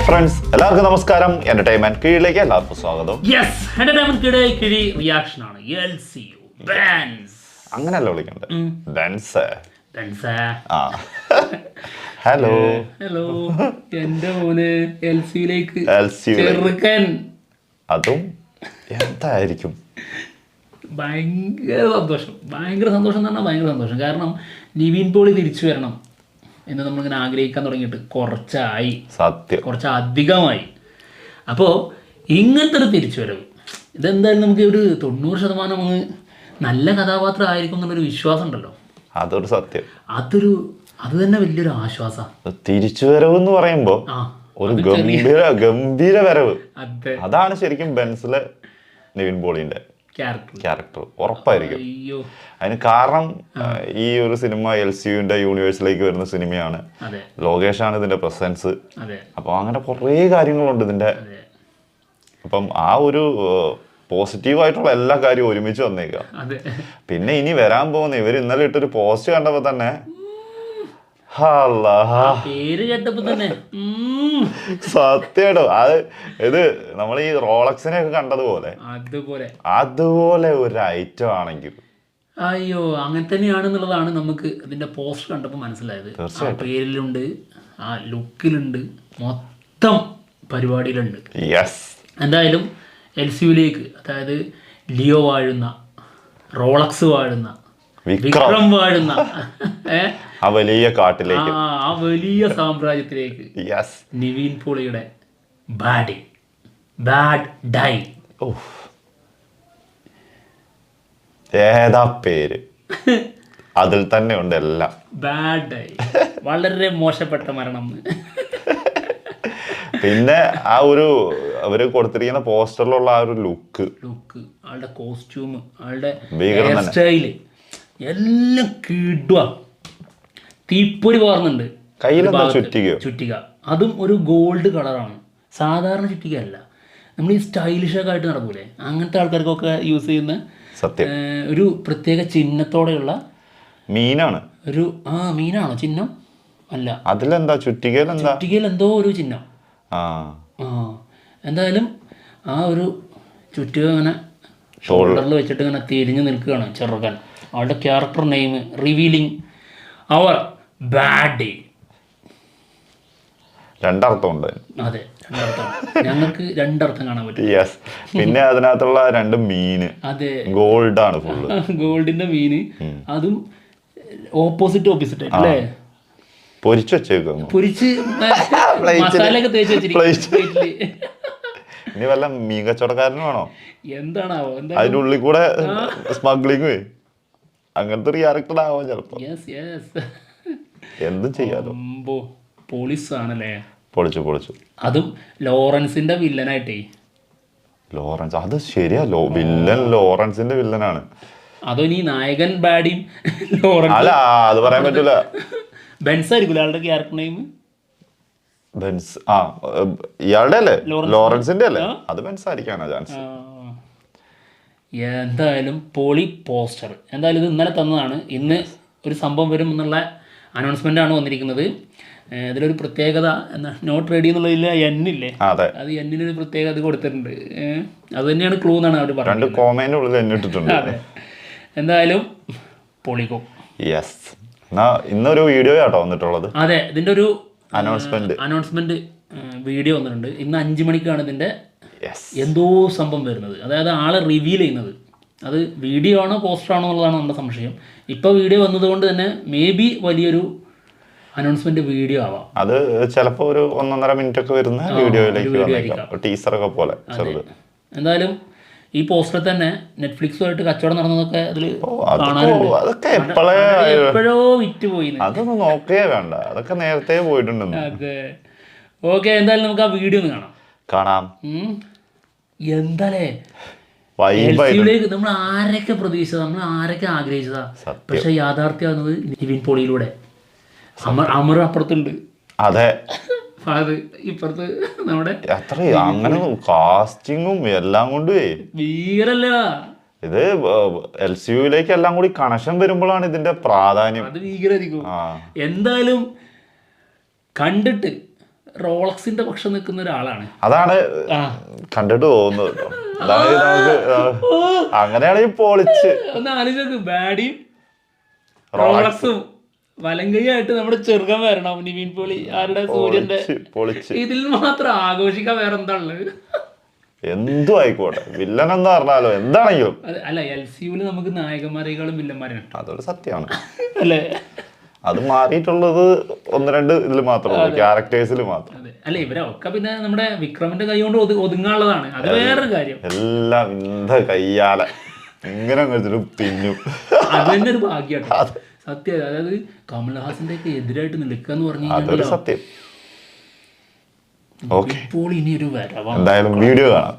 Friends എല്ലാവർക്കും നമസ്കാരം. Entertainment കീഴിലേക്ക് എല്ലാവർക്കും സ്വാഗതം. യെസ്, എന്റർടൈൻമെന്റ് കിഴി റിയാക്ഷൻ ആണ്. LCU ബെൻസ് അങ്ങനെയല്ല വിളിക്കണ്ടേ, ബെൻസ്. ആ ഹലോ ഹലോ, എന്റെ മോന് LCUലേക്ക് ചെറുക്കൻ. അതും എന്തായിരിക്കും? ഭയങ്കര സന്തോഷം എന്ന് പറഞ്ഞാൽ ഭയങ്കര സന്തോഷം. കാരണം നിവിൻ പോളി തിരിച്ചു വരണം എന്ന് നമ്മളിങ്ങനെ ആഗ്രഹിക്കാൻ തുടങ്ങിയിട്ട് കുറച്ചായി, സത്യം, കുറച്ച് അധികമായി. അപ്പോൾ ഇങ്ങനത്തെ ഒരു തിരിച്ചു വരവ് ഇതെന്തായാലും നമുക്ക് ഒരു 90% അങ്ങ് നല്ല കഥാപാത്രം ആയിരിക്കും എന്നുള്ളൊരു വിശ്വാസം ഉണ്ടല്ലോ. അതൊരു സത്യം, അത് തന്നെ വലിയൊരു ആശ്വാസമാണ്. തിരിച്ചു വരവ് എന്ന് പറയുമ്പോ ഒരു ഗംഭീര വരവ്. അതാണ് ശരിക്കും ബെൻസിലെ നിവിൻ പോളിന്റെ ക്യാരക്ടർ ഉറപ്പായിരിക്കും. അതിന് കാരണം ഈ ഒരു സിനിമ LCUവിന്റെ യൂണിവേഴ്സിലേക്ക് വരുന്ന സിനിമയാണ്. ലോകേഷാണ് ഇതിന്റെ പ്രസൻസ്. അപ്പൊ അങ്ങനെ കുറേ കാര്യങ്ങളുണ്ട് ഇതിന്റെ. അപ്പം ആ ഒരു പോസിറ്റീവായിട്ടുള്ള എല്ലാ കാര്യവും ഒരുമിച്ച് വന്നേക്കാം. പിന്നെ ഇനി വരാൻ പോകുന്ന ഇവർ ഇന്നലെ ഇട്ടൊരു പോസ്റ്റ് കണ്ടപ്പോ തന്നെ പേര് കേട്ടപ്പോ തന്നെ സത്യമായിട്ടോ ഇത് നമ്മൾ ഈ റോളക്സിനെ ഒക്കെ കണ്ടതുപോലെ അതുപോലെ ഒരു ഐറ്റം ആണെങ്കിൽ അയ്യോ അങ്ങനെ തന്നെയാണെന്നുള്ളതാണ് നമുക്ക് ഇതിന്റെ പോസ്റ്റർ കണ്ടപ്പോൾ മനസ്സിലായത്. ആ പേരിലുണ്ട്, ആ ലുക്കിലുണ്ട്, മൊത്തം പരിപാടിയിലുണ്ട്. എന്തായാലും LCUവിലേക്ക്, അതായത് ലിയോ വാഴുന്ന, റോളക്സ് വാഴുന്ന, വിക്രം വാഴുന്ന ആ വലിയ കാട്ടിലേക്ക്, ആ വലിയ സാമ്രാജ്യത്തിലേക്ക് നിവിൻ പോളിയുടെ ബാഡ് ഡൈ. ഏതാ പേര്? അതിൽ തന്നെ ഉണ്ട് എല്ലാം. ബാഡ് ഡൈ, വളരെ മോശപ്പെട്ട മരണം. പിന്നെ ആ ഒരു അവര് കൊടുത്തിരിക്കുന്ന പോസ്റ്ററിലുള്ള ആ ഒരു ലുക്ക്, ആളുടെ കോസ്റ്റ്യൂം, ആളുടെ ഹെയർ സ്റ്റൈല് എല്ലാം കിടുക. തീപ്പൊരി പാർന്നുണ്ട്. ചുറ്റിക, അതും ഒരു ഗോൾഡ് കളറാണ്. സാധാരണ ചുറ്റിക അല്ല, നമ്മൾ ഈ സ്റ്റൈലിഷൊക്കെ ആയിട്ട് നടക്കൂലേ, അങ്ങനത്തെ ആൾക്കാർക്കൊക്കെ യൂസ് ചെയ്യുന്ന ഒരു പ്രത്യേക ചിഹ്നത്തോടെയുള്ള മീനാണ്. മീനാണോ ചിഹ്നം? അല്ല, അതിലെന്താ ചുറ്റികയിൽ എന്തോ ഒരു ചിഹ്നം. എന്തായാലും ആ ഒരു ചുറ്റിക ഇങ്ങനെ ഷോൾഡറിൽ വെച്ചിട്ട് ഇങ്ങനെ തിരിഞ്ഞു നിൽക്കുകയാണ് ചെറുക്കൻ. അവളുടെ ക്യാരക്ടർ നെയിം റിവീലിംഗ് അവർ ബാഡ് ഡേ. രണ്ടർത്ഥമുണ്ട്. അതെ, ഞങ്ങൾക്ക് രണ്ടർത്ഥം കാണാൻ പറ്റും. പിന്നെ അതിനകത്തുള്ള രണ്ട് മീന്, അതെ, ഗോൾഡ് ആണ് ഫുള്ള്. ഗോൾഡിന്റെ മീന്, അതും ഓപ്പോസിറ്റ് അല്ലേ, പൊരിച്ചു വെച്ചേക്കും, മസാലയൊക്കെ തേച്ച് വെച്ചിരിക്കും. ഇനി വല്ല മീൻ കച്ചവടക്കാരനും വേണോ എന്താണാവോ, അതിന്റെ ഉള്ളിൽ കൂടെ സ്മഗ്ലിങ്, അങ്ങനത്തെ ഒരു ക്യാരക്ടർ ആവാം ചിലപ്പോ. എന്തും ചെയ്യാലോ. പോലീസ് ആണല്ലേ, പൊളിച്ചു. അതും ലോറൻസിന്റെ വില്ലനായിട്ടേ. ലോറൻസ്, അത് ശരിയാ, വില്ലൻ ലോറൻസിന്റെ വില്ലനാണ്. അതോ നീ നായകൻ ബാഡിയും ലോറൻസ്? അല്ല, അത് പറയാൻ പറ്റൂല. ബെൻസ് ആയിരിക്കും ആളുടെ ക്യാരക്ടർ നെയിം. ബെൻസ്, ഇയാളുടെ അല്ലേ, ലോറൻസിന്റെ അല്ലേ, അത് ബെൻസ് ആയിരിക്കാനാ ചാൻസ്. എന്തായാലും പോളി പോസ്റ്റർ എന്തായാലും ഇത് ഇന്നലെ തന്നതാണ്. ഇന്ന് ഒരു സംഭവം വരും എന്നുള്ള അനൗൺസ്മെന്റ് ആണ് വന്നിരിക്കുന്നത്. ഇതിലൊരു പ്രത്യേകത എന്താ, നോട്ട് റെഡി എന്നുള്ളതിൽ എന്നില്ലേ, അത് എന്നിനൊരു പ്രത്യേകത അത് കൊടുത്തിട്ടുണ്ട്. അത് തന്നെയാണ് ക്ലൂ എന്നാണ് അവർ പറഞ്ഞത്. അതെ, എന്തായാലും പൊളിക്കും. ഇന്നൊരു വീഡിയോ ആട്ടോ വന്നിട്ടുള്ളത്. അതെ, ഇതിന്റെ ഒരു അനൗൺസ്മെന്റ് വീഡിയോ വന്നിട്ടുണ്ട്. ഇന്ന് 5 മണിക്കാണ് ഇതിന്റെ എന്തോ സംഭവം വരുന്നത്. അതായത് ആളെ റിവീൽ ചെയ്യുന്നത്. അത് വീഡിയോ ആണോ പോസ്റ്റർ ആണോ എന്നുള്ളതാണ് നമ്മുടെ സംശയം. ഇപ്പോൾ വീഡിയോ വന്നതുകൊണ്ട് തന്നെ മേ ബി വലിയൊരു അനൗൺസ്മെന്റ് വീഡിയോ ആവാം. അത് ചിലപ്പോൾ ഒരു 1.5 മിനിറ്റ് ഒക്കെ വരുന്ന വീഡിയോയിലേക്ക്, ടീസറൊക്കെ പോലെ. എന്തായാലും ഈ പോസ്റ്ററിൽ തന്നെ നെറ്റ്ഫ്ലിക്സുമായിട്ട് കച്ചവടം നടന്നതൊക്കെ അതിൽ കാണാനുണ്ട്. എപ്പോഴോ വിറ്റുപോയി. അതൊന്നും നോക്കേ വേണ്ട, അതൊക്കെ നേരത്തെ പോയിട്ടുണ്ടെന്ന്. അതെ, ഓക്കെ, എന്തായാലും നമുക്ക് ആ വീഡിയോ ഒന്ന് കാണാം. എന്താലേ നമ്മൾ ആരൊക്കെ പ്രതീക്ഷിച്ചതാ, നമ്മൾ ആരൊക്കെ ആഗ്രഹിച്ചതാ, പക്ഷെ യാഥാർത്ഥ്യമാകുന്നത് നിവിൻ പോളിയിലൂടെ. അമർ അപ്പുറത്തുണ്ട്, അതെ, ഇപ്പുറത്ത് നമ്മുടെ അങ്ങനെ കാസ്റ്റിങ്ങും എല്ലാം കൊണ്ട് ഭീകരല്ല. ഇത് LCUവിലേക്ക് എല്ലാം കൂടി കണക്ഷൻ വരുമ്പോഴാണ് ഇതിന്റെ പ്രാധാന്യം. അത് ഭീകരായിരിക്കും. എന്തായാലും കണ്ടിട്ട് റോളക്സിന്റെ പക്ഷം നിൽക്കുന്ന ഒരാളാണ്. അതാണ് കണ്ടിട്ട് തോന്നുന്നത്. അങ്ങനെയാണെങ്കിൽ പൊളിച്ച് ഒന്ന് ആലോചിച്ച് ബാഡിയും റോളക്സും വലങ്കയായിട്ട് നമ്മുടെ ചെറുക്കൻ വരണം. നിവിൻ പോളി ആരുടെ സൂര്യന്റെ ഇതിൽ മാത്രം ആഘോഷിക്കാൻ വേറെ എന്താ ഉള്ളത്? എന്തും ആയിക്കോട്ടെ, വില്ലൻ എന്ന് പറഞ്ഞാലോ എന്താണെങ്കിലും. അല്ല, LCUല് നമുക്ക് നായകന്മാരെക്കാളും വില്ലന്മാരാണ്. അതൊരു സത്യമാണ് അല്ലേ? അത് മാറിയിട്ടുള്ളത് 1-2 ഇതിൽ മാത്രമേ, ക്യാരക്ടേഴ്സിൽ മാത്രം. അല്ല, ഇവരൊക്കെ പിന്നെ നമ്മുടെ വിക്രമിന്റെ കൈ കൊണ്ട് ഒതുങ്ങാനുള്ളതാണ്. അത് വേറൊരു കാര്യം. എല്ലാം ഇന്ത കയ്യാല ഇങ്ങനെ തിന്നു. അത് തന്നെ ഒരു ഭാഗ്യമാണ് സത്യം. അതായത് കമൽഹാസന്റെ ഒക്കെ എതിരായിട്ട് നിൽക്കുക എന്ന് പറഞ്ഞു കഴിഞ്ഞാൽ സത്യം. ഇപ്പോൾ ഇനി ഒരു വരവാണ്. എന്തായാലും വീഡിയോ കാണാം.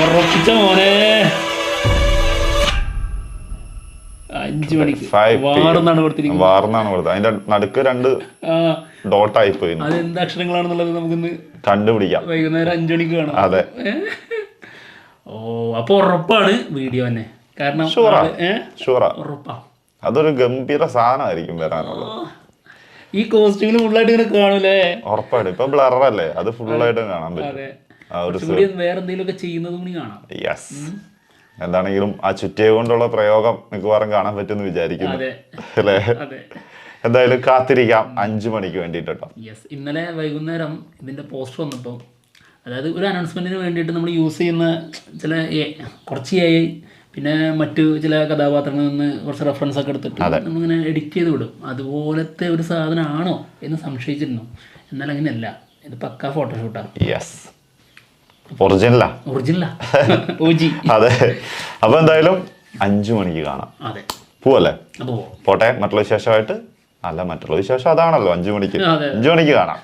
ഉറപ്പിച്ച മോനെ 5 മണിക്ക് വാർന്നാണ് കൊടുത്തിരിക്കുന്നത്. അതിന്റെ നടുക്ക് 2 ഡോട്ടായി പോയി. അത് എന്ത് അക്ഷരങ്ങളാണെന്നുള്ളത് നമുക്കിന്ന് കണ്ടുപിടിക്കാം. വൈകുന്നേരം 5 മണിക്ക് കാണാം. അതെ. അപ്പൊ ഉറപ്പാണ് വീഡിയോ തന്നെ. കാരണം ഉറപ്പാ അതൊരു ഗംഭീര സാധനമായിരിക്കും വരാനുള്ളത്. ഈ കോസ്റ്റ്യൂമിൽ ഫുള്ളായിട്ട് ഇങ്ങനെ കാണൂലേ? ഉറപ്പായിട്ട്. ഇപ്പൊ ബ്ലറല്ലേ, അത് ഫുള്ളായിട്ട് കാണാൻ പറ്റും. വേറെ എന്തെങ്കിലും ഒക്കെ ചെയ്യുന്നതും കൂടി കാണാം. യെസ്. എന്താണെങ്കിലും ആ ചുറ്റിയെ കൊണ്ടുള്ള പ്രയോഗം മിക്കവാറും കാണാൻ പറ്റുമെന്ന് വിചാരിക്കുന്നു അല്ലേ? എന്തായാലും കാത്തിരിക്കാം 5 മണിക്ക് വേണ്ടിയിട്ട്. യെസ്. ഇന്നലെ വൈകുന്നേരം ഇതിന്റെ പോസ്റ്റർ വന്നപ്പോൾ, അതായത് ഒരു അനൗൺസ്മെന്റിന് വേണ്ടിയിട്ട് നമ്മൾ യൂസ് ചെയ്യുന്ന ചില കുറച്ച് പിന്നെ മറ്റു ചില കഥാപാത്രങ്ങളിൽ നിന്ന് കുറച്ച് റെഫറൻസ് ഒക്കെ എടുത്തിട്ട് നമ്മളിങ്ങനെ എഡിറ്റ് ചെയ്ത് വിടും. അതുപോലത്തെ ഒരു സാധനമാണോ എന്ന് സംശയിച്ചിരുന്നു. എന്നാൽ അങ്ങനെയല്ല, ഇത് പക്കാ ഫോട്ടോഷൂട്ടാണ്. യെസ്, ഒറിജിനലാ. അതെ. അപ്പൊ എന്തായാലും 5 മണിക്ക് കാണാം. അതെ, പോവല്ലേ? പോട്ടെ. മറ്റുള്ള വിശേഷമായിട്ട് അല്ല, മറ്റുള്ള വിശേഷം അതാണല്ലോ. 5 മണിക്ക് കാണാം.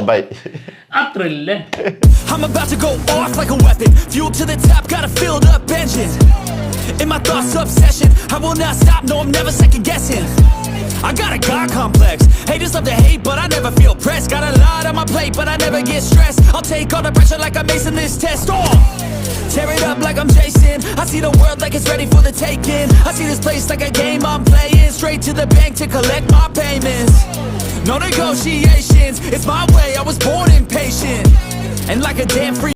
Bye. I'm about to go off like a weapon. Fuel to the top, got a filled up engine. In my thoughts, obsession. I will not stop, no, I'm never second guessing. I got a God complex. Haters love to hate, but I never feel pressed. Got a lot on my plate, but I never get stressed. I'll take all the pressure like I'm acing this test. Tear it up like I'm Jason. I see the world like it's ready for the taking. I see this place like a game I'm playing. Straight to the bank to collect my payments. No negotiations, it's my way, I was born impatient. And like a damn free